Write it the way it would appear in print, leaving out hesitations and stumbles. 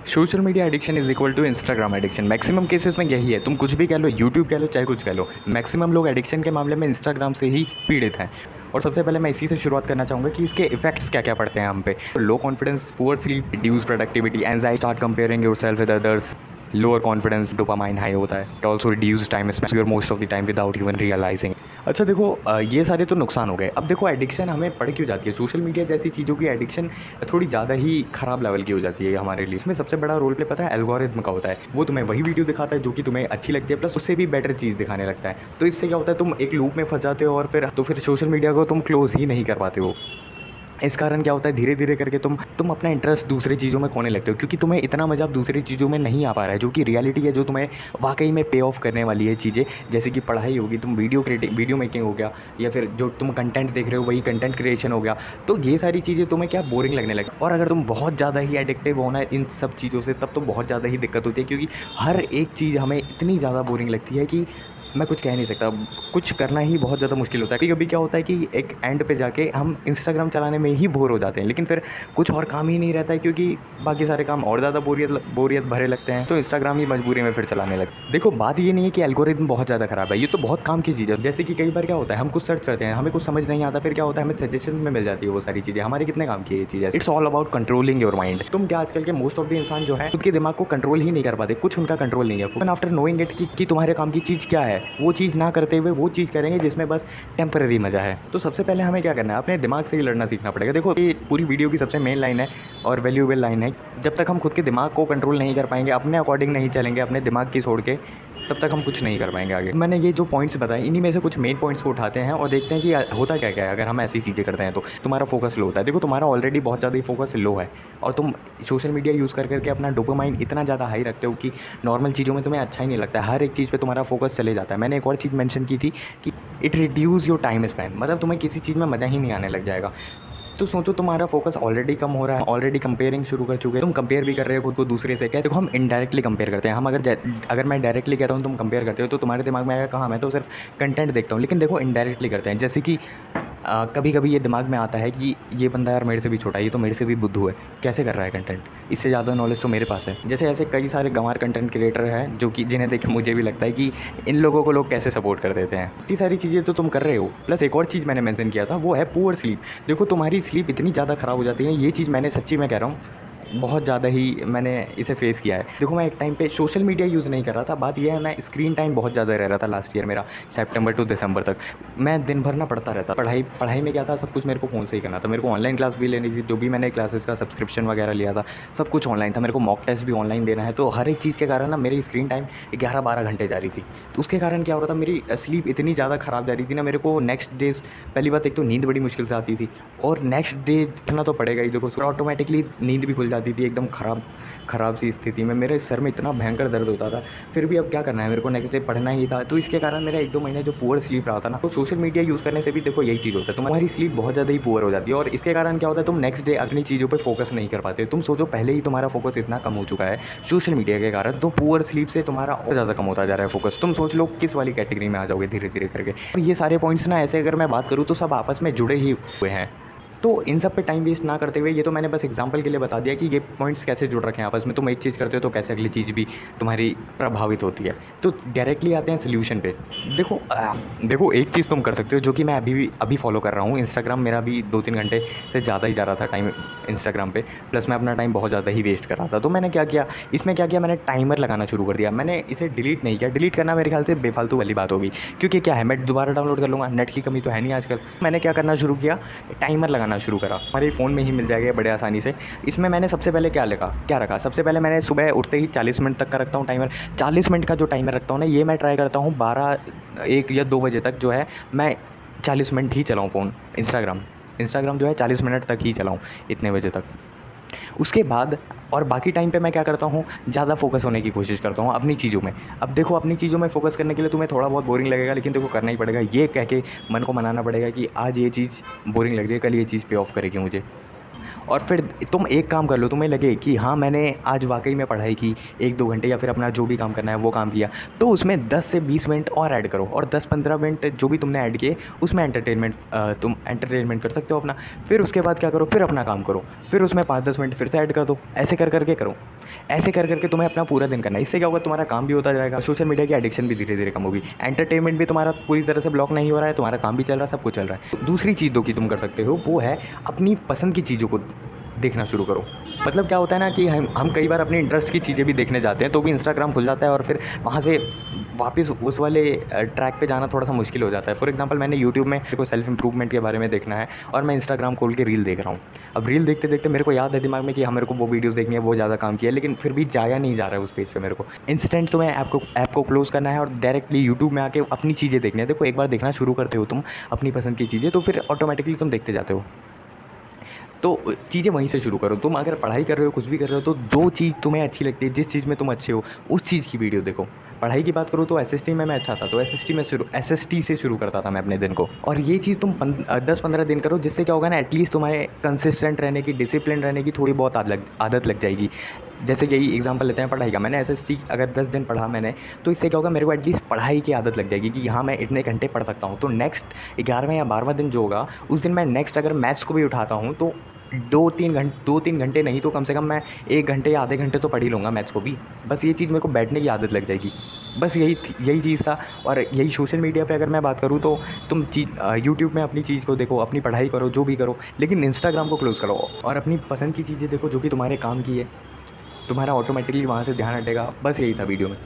Social media addiction is equal to Instagram addiction. Maximum cases में यही है, तुम कुछ भी कह लो, यूट्यूब कह लो, चाहे कुछ कह लो, मैक्सिमम लोग एडिक्शन के मामले में इंस्टाग्राम से ही पीड़ित हैं। और सबसे पहले मैं इसी से शुरुआत करना चाहूँगा कि इसके इफेक्ट्स क्या क्या पड़ते हैं हम पे। Low confidence, poor sleep, reduce productivity, anxiety, start comparing yourself with others, lower confidence, dopamine high होता है, also reduce time spend most of the time without even realising. अच्छा देखो, ये सारे तो नुकसान हो गए। अब देखो एडिक्शन हमें पड़ क्यों जाती है। सोशल मीडिया जैसी चीज़ों की एडिक्शन थोड़ी ज़्यादा ही ख़राब लेवल की हो जाती है हमारे लिए। इसमें सबसे बड़ा रोल प्ले पता है एल्गोरिथम का होता है। वो तुम्हें वही वीडियो दिखाता है जो कि तुम्हें अच्छी लगती है, प्लस उससे भी बेटर चीज़ दिखाने लगता है। तो इससे क्या होता है, तुम एक लूप में फंस जाते हो और फिर सोशल मीडिया को तुम क्लोज़ ही नहीं कर पाते हो। इस कारण क्या होता है, धीरे धीरे करके तुम अपना इंटरेस्ट दूसरी चीज़ों में खोने लगते हो, क्योंकि तुम्हें इतना मज़ा अब दूसरी चीज़ों में नहीं आ पा रहा है, जो कि रियलिटी है, जो तुम्हें वाकई में पे ऑफ करने वाली है चीज़ें। जैसे कि पढ़ाई होगी, तुम वीडियो मेकिंग हो गया, या फिर जो तुम कंटेंट देख रहे हो वही कंटेंट क्रिएशन हो गया। तो ये सारी चीज़ें तुम्हें क्या बोरिंग लगने लगी। और अगर तुम बहुत ज़्यादा ही एडिक्टिव होना इन सब चीज़ों से, तब तो बहुत ज़्यादा ही दिक्कत होती है, क्योंकि हर एक चीज़ हमें इतनी ज़्यादा बोरिंग लगती है कि मैं कुछ कह नहीं सकता। कुछ करना ही बहुत ज़्यादा मुश्किल होता है। कभी-कभी क्या होता है कि एक एंड पे जाके हम इंस्टाग्राम चलाने में ही बोर हो जाते हैं, लेकिन फिर कुछ और काम ही नहीं रहता है, क्योंकि बाकी सारे काम और ज़्यादा बोरियत भरे लगते हैं, तो इंस्टाग्राम ही मजबूरी में फिर चलाने लगते हैं। देखो बात ये नहीं है कि एल्गोरिथम बहुत ज़्यादा ख़राब है, ये तो बहुत काम की चीज़ है। जैसे कि कई बार क्या होता है, हम कुछ सर्च करते हैं, हमें कुछ समझ नहीं आता, फिर क्या होता है, हमें सजेशन में मिल जाती है वो सारी चीज़ें। हमारे कितने काम की ये चीज़ है। It's all about controlling your mind. तुम क्या आजकल के मोस्ट ऑफ द इंसान जो है खुद के दिमाग को कंट्रोल ही नहीं कर पाते, कुछ उनका कंट्रोल नहीं है। आफ्टर नोइंग इट कि तुम्हारे काम की चीज़ क्या है, वो चीज़ ना करते हुए वो चीज़ करेंगे जिसमें बस टेम्पररी मज़ा है। तो सबसे पहले हमें क्या करना है, अपने दिमाग से ही लड़ना सीखना पड़ेगा। देखो ये पूरी वीडियो की सबसे मेन लाइन है और वैल्यूएबल लाइन है, जब तक हम खुद के दिमाग को कंट्रोल नहीं कर पाएंगे, अपने अकॉर्डिंग नहीं चलेंगे, अपने दिमाग की छोड़ के, तब तक हम कुछ नहीं कर पाएंगे आगे। मैंने ये जो पॉइंट्स बताए, इन्हीं में से कुछ मेन पॉइंट्स को उठाते हैं और देखते हैं कि होता क्या क्या है अगर हम ऐसी चीज़ें करते हैं। तो तुम्हारा फोकस लो होता है। देखो तुम्हारा ऑलरेडी बहुत ज़्यादा ही फोकस लो है, और तुम सोशल मीडिया यूज़ कर करके अपना डोपामाइन इतना ज़्यादा हाई रखते हो कि नॉर्मल चीज़ों में तुम्हें अच्छा ही नहीं लगता है। हर एक चीज़ पे तुम्हारा फोकस चले जाता है। मैंने एक और चीज़ मेंशन की थी कि it reduce your time spend, मतलब तुम्हें किसी चीज़ में मज़ा ही नहीं आने लग जाएगा। तो सोचो तुम्हारा फोकस ऑलरेडी कम हो रहा है, ऑलरेडी कंपेयरिंग शुरू कर चुके हैं, तुम कंपेयर भी कर रहे हो खुद को दूसरे से। कैसे? हम इनडायरेक्टली कंपेयर करते हैं। हम अगर मैं डायरेक्टली कहता हूँ तुम कंपेयर करते हो, तो तुम्हारे दिमाग में आएगा कहाँ, मैं तो सिर्फ कंटेंट देखता हूँ। लेकिन देखो इनडायरेक्टली करते हैं। जैसे कि कभी कभी ये दिमाग में आता है कि ये बंदा यार मेरे से भी छोटा है, ये तो मेरे से भी बुद्धू है, कैसे कर रहा है कंटेंट, इससे ज़्यादा नॉलेज तो मेरे पास है। जैसे ऐसे कई सारे गंवार कंटेंट क्रिएटर हैं जो कि जिन्हें देख के मुझे भी लगता है कि इन लोगों को लोग कैसे सपोर्ट कर देते हैं। इतनी सारी चीज़ें तो तुम कर रहे हो। प्लस एक और चीज़ मैंने मेंशन किया था, वो है पुअर स्लीप। देखो तुम्हारी स्लीप इतनी ज़्यादा ख़राब हो जाती है, ये चीज़ मैंने सच्ची में कह रहा हूँ, बहुत ज़्यादा ही मैंने इसे फेस किया है। देखो मैं एक टाइम पे सोशल मीडिया यूज़ नहीं कर रहा था, बात यह है मैं स्क्रीन टाइम बहुत ज़्यादा रह रहा था लास्ट ईयर मेरा, सितंबर टू दिसंबर तक। मैं दिन भर ना पढ़ता रहता। पढ़ाई में क्या था, सब कुछ मेरे को फ़ोन से ही करना था। मेरे को ऑनलाइन क्लास भी लेनी थी, जो भी मैंने क्लासेस का सब्सक्रिप्शन वगैरह लिया था सब कुछ ऑनलाइन था। मेरे को मॉक टेस्ट भी ऑनलाइन देना है, तो हर एक चीज़ के कारण ना मेरी स्क्रीन टाइम 11-12 घंटे जा रही थी। तो उसके कारण क्या हो रहा था, मेरी स्लीप इतनी ज़्यादा ख़राब जा रही थी ना, मेरे को नेक्स्ट डेज़, पहली बात एक तो नींद बड़ी मुश्किल से आती थी, और नेक्स्ट डे उठना तो पड़ेगा ही। देखो ऑटोमेटिकली नींद भी खुल जाती थी एकदम ख़राब सी स्थिति में। मेरे सर में इतना भयंकर दर्द होता था, फिर भी अब क्या करना है, मेरे को नेक्स्ट डे पढ़ना ही था। तो इसके कारण मेरा 1-2 महीने जो पुअर स्लीप रहा था ना, तो सोशल मीडिया यूज़ करने से भी देखो यही चीज़ होता है, तुम्हारी स्लीप बहुत ज़्यादा ही पुअर हो जाती है। और इसके कारण क्या होता है, तुम नेक्स्ट डे अपनी चीज़ों पर फोकस नहीं कर पाते। तुम सोचो पहले ही तुम्हारा फोकस इतना कम हो चुका है सोशल मीडिया के कारण, तो पुअर स्लीप से तुम्हारा और ज़्यादा कम होता जा रहा है फोकस। तुम सोच लो किस वाली कैटेगरी में आ जाओगे धीरे धीरे करके। और ये सारे पॉइंट्स ना, ऐसे अगर मैं बात करूँ तो सब आपस में जुड़े ही हुए हैं। तो इन सब पे टाइम वेस्ट ना करते हुए, ये तो मैंने बस एग्जांपल के लिए बता दिया कि ये पॉइंट्स कैसे जुड़ रखे हैं आपस में। तुम एक चीज़ करते हो तो कैसे अगली चीज़ भी तुम्हारी प्रभावित होती है। तो डायरेक्टली आते हैं सोल्यूशन पे। देखो एक चीज़ तुम कर सकते हो, जो कि मैं अभी फॉलो कर रहा हूँ। इंस्टाग्राम मेरा भी 2-3 घंटे से ज़्यादा ही जा रहा था टाइम इंस्टाग्राम पे, प्लस मैं अपना टाइम बहुत ज़्यादा ही वेस्ट कर रहा था। तो मैंने क्या किया, इसमें क्या किया, मैंने टाइमर लगाना शुरू कर दिया। मैंने इसे डिलीट नहीं किया। डिलीट करना मेरे ख्याल से बेफालतू वाली बात होगी, क्योंकि क्या है, मैं दोबारा डाउनलोड कर लूँगा, नेट की कमी तो है नहीं आजकल। मैंने क्या करना शुरू किया, टाइमर लगाना शुरू करा। हमारे फ़ोन में ही मिल जाएगा बड़े आसानी से। इसमें मैंने सबसे पहले क्या रखा, सबसे पहले मैंने सुबह उठते ही 40 मिनट तक का रखता हूँ टाइमर। 40 मिनट का जो टाइमर रखता हूँ ना, ये मैं ट्राई करता हूँ 12, 1 या 2 बजे तक जो है मैं 40 मिनट ही चलाऊँ फ़ोन। इंस्टाग्राम जो है 40 मिनट तक ही चलाऊँ, इतने बजे तक। उसके बाद और बाकी टाइम पे मैं क्या करता हूँ, ज़्यादा फोकस होने की कोशिश करता हूँ अपनी चीज़ों में। अब देखो अपनी चीज़ों में फोकस करने के लिए तुम्हें थोड़ा बहुत बोरिंग लगेगा, लेकिन देखो करना ही पड़ेगा। ये कह के मन को मनाना पड़ेगा कि आज ये चीज़ बोरिंग लग रही है, कल ये चीज़ पे ऑफ करेगी मुझे। और फिर तुम एक काम कर लो, तुम्हें लगे कि हाँ मैंने आज वाकई में पढ़ाई की 1-2 घंटे, या फिर अपना जो भी काम करना है वो काम किया, तो उसमें 10 से 20 मिनट और ऐड करो। और 10-15 मिनट जो भी तुमने ऐड किए उसमें तुम एंटरटेनमेंट कर सकते हो अपना। फिर उसके बाद क्या करो, फिर अपना काम करो, फिर उसमें 5-10 मिनट फिर से ऐड कर दो। ऐसे कर करके करो। ऐसे कर करके तुम्हें अपना पूरा दिन करना है। इससे क्या होगा, तुम्हारा काम भी होता जाएगा, सोशल मीडिया की एडिक्शन भी धीरे धीरे कम होगी, एंटरटेनमेंट भी तुम्हारा पूरी तरह से ब्लॉक नहीं हो रहा है, तुम्हारा काम भी चल रहा है, सब कुछ चल रहा है। दूसरी चीज़ दो कि तुम कर सकते हो वो है अपनी पसंद की चीज़ों को देखना शुरू करो। मतलब क्या होता है ना कि हम कई बार अपनी इंटरेस्ट की चीज़ें भी देखने जाते हैं तो भी इंस्टाग्राम खुल जाता है और फिर वहाँ से वापस उस वाले ट्रैक पे जाना थोड़ा सा मुश्किल हो जाता है। फॉर एग्जांपल मैंने यूट्यूब में मेरे को सेल्फ इंप्रूवमेंट के बारे में देखना है और मैं इंस्टाग्राम खोल के रील देख रहा हूँ। अब रील देखते देखते मेरे को याद है दिमाग में कि हाँ मेरे को वो वीडियोज़ देखनी है, वो ज़्यादा काम किया है, लेकिन फिर भी जाया नहीं जा रहा है उस पेज पे मेरे को। इंस्टेंट तुम्हें ऐप को क्लोज़ करना है और डायरेक्टली यूट्यूब में आके अपनी चीज़ें देखनी है। देखो एक बार देखना शुरू करते हो तुम अपनी पसंद की चीज़ें तो फिर ऑटोमेटिकली तुम देखते जाते हो। तो चीज़ें वहीं से शुरू करो। तुम अगर पढ़ाई कर रहे हो, कुछ भी कर रहे हो, तो जो चीज़ तुम्हें अच्छी लगती है, जिस चीज़ में तुम अच्छे हो, उस चीज़ की वीडियो देखो। पढ़ाई की बात करूँ तो एसएसटी में मैं अच्छा था, तो एसएसटी से शुरू करता था मैं अपने दिन को। और ये चीज़ तुम 10-15 दिन करो, जिससे क्या होगा ना, एटलीस्ट तुम्हें कंसिस्टेंट रहने की, डिसिप्लिन रहने की थोड़ी बहुत आदत लग जाएगी। जैसे यही एग्जांपल लेते हैं पढ़ाई का, मैंने एसएसटी अगर 10 दिन पढ़ा मैंने, तो इससे क्या होगा, मेरे को एटलीस्ट पढ़ाई की आदत लग जाएगी कि हाँ मैं इतने घंटे पढ़ सकता हूँ। तो नेक्स्ट 11वें या 12वां दिन जो होगा, उस दिन मैं नेक्स्ट अगर मैथ्स को भी उठाता हूँ तो 2-3 घंटे नहीं तो कम से कम मैं 1 घंटे या आधे घंटे तो पढ़ ही लूँगा मैथ्स को भी। बस ये चीज़ मेरे को बैठने की आदत लग जाएगी। बस यही चीज़ था। और यही सोशल मीडिया पे अगर मैं बात करूँ तो तुम यूट्यूब में अपनी चीज़ को देखो, अपनी पढ़ाई करो, जो भी करो, लेकिन इंस्टाग्राम को क्लोज़ करो और अपनी पसंद की चीज़ें देखो जो कि तुम्हारे काम की है। तुम्हारा ऑटोमेटिकली वहाँ से ध्यान हटेगा। बस यही था वीडियो में।